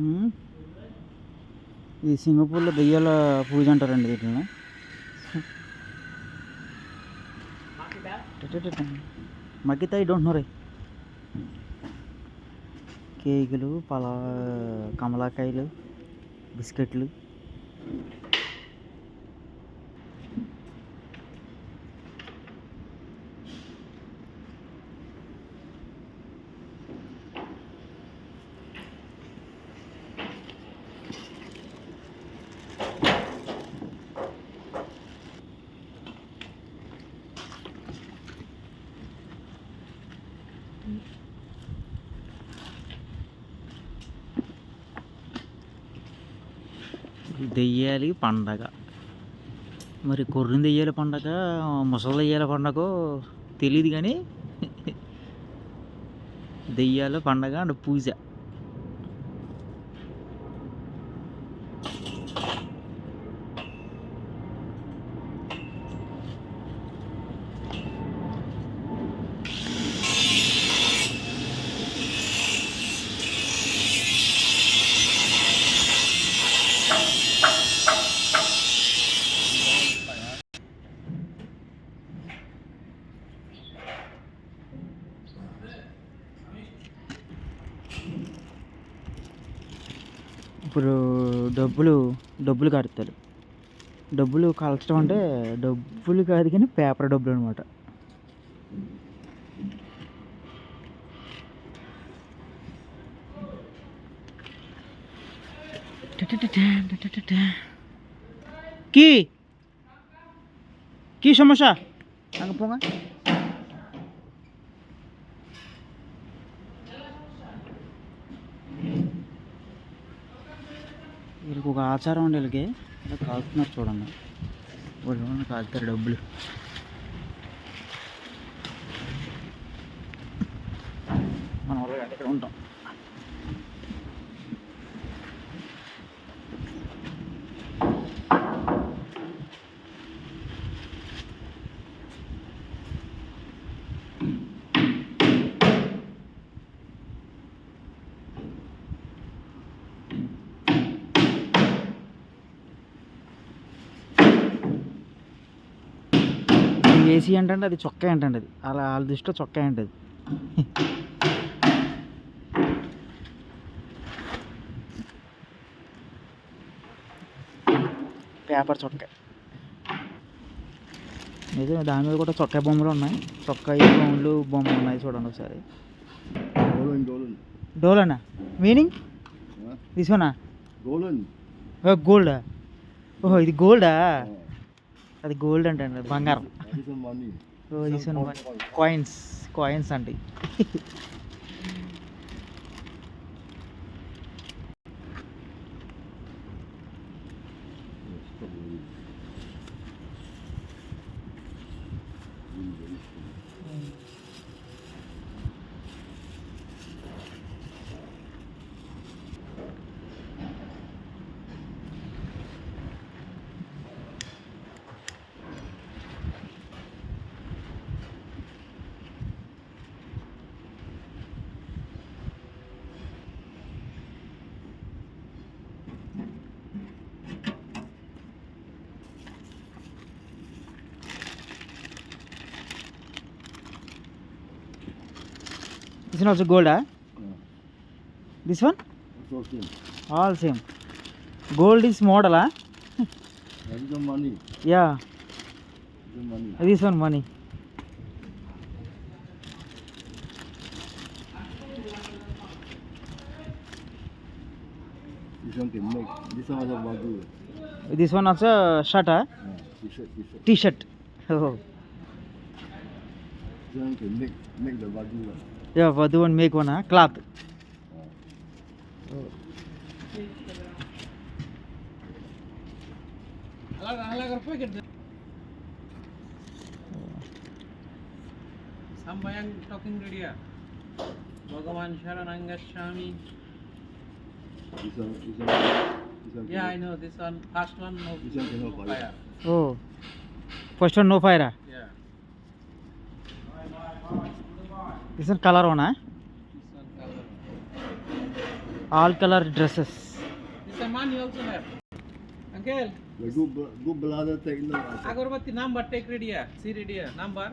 ఉమ్, ఇది సింగపూర్లో దెయ్యాల పూజ అంటారండి వీటిని. మగ్గిత ఐ డోంట్ నో రై. కేకులు, కమలాకాయలు, బిస్కెట్లు. దెయ్యాలి పండగ. మరి కొర్రిన దెయ్యాల పండగ, ముసలి దెయ్యాల పండగ తెలియదు కానీ దెయ్యాల పండగ అండ్ పూజ. ఇప్పుడు డబ్బులు కడతారు. డబ్బులు కాల్చడం అంటే డబ్బులు కాదు కానీ పేపర్ డబ్బులు అనమాట. কি সমস্যা? আগে পোঙা వీళ్ళకి ఒక ఆచారం ఉండి వీళ్ళకి ఇలా కాలుతున్నారు చూడండి. వాళ్ళు కాలుతారు డబ్బులు. మనం ఒక గంట ఇక్కడ ఉంటాం. ఏసీ ఏంటంటే అది చొక్కా ఏంటండి, అది అలా వాళ్ళ దృష్టిలో చొక్కా ఏంటది. పేపర్ చొక్కా నిజమే. దాని మీద కూడా చొక్కా బొమ్మలు ఉన్నాయి. చొక్కా బొమ్మలు ఉన్నాయి చూడండి ఒకసారి. డోలనా మీనింగ్ దిస్వనా? గోల్డా? ఓహో ఇది గోల్డా? అది గోల్డ్ అంటే బంగారం. కాయిన్స్ అంటే This one also gold, huh? Yeah. This one? Same. All same. Gold is model, huh? That is the money. Yeah. The money. This one money. This one can make. This one also Wagyu. This one also shirt, huh? Yeah, T-shirt. Oh. This one can make the Wagyu one. Yeah, Vadu one make one, huh? Cloth. Sambayan talking radio. Bhagavan Sharanang Gacchami. This one. Yeah, I know this one. First one, no. This one cannot fire. Oh. First one no fire, huh? Yeah. This one color one, huh? This one color. All colour dresses. This a money also have. Uncle, The good brother take no. Agarbatti number take ready here. See ready here. Number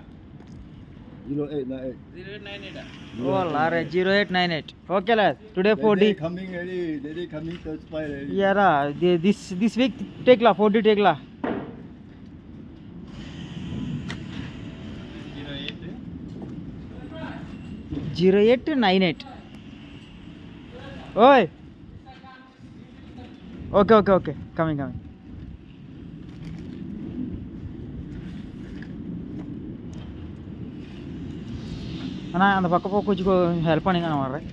0898. 0898. Oh లారే 0898. Okay లా today 4D. They coming ready. They coming to spy ready. యారా this week take లా 4D take లా. 0898. ఓయ్ okay coming அண்ணா அந்த பக்கம் போய் கொஞ்சம் ஹெல்ப் பண்ணுங்க நான் வர்றேன்.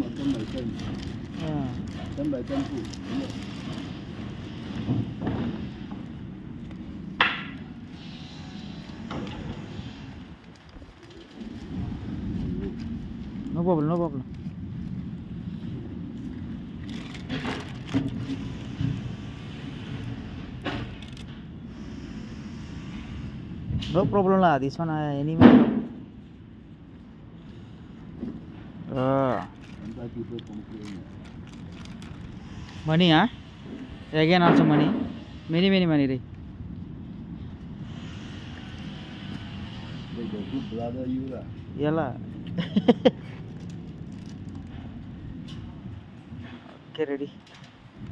Makan makan. Tambah campur. No problem. No problem lah. This one anyway. Sometimes people complain. Money, huh? Again also money. Many money, right? They the good brother you lah. Yeah. Okay, ready.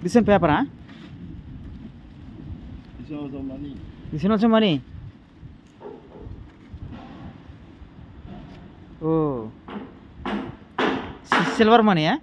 This one paper, huh? This one also money. This one also money. Oh, silver money, eh?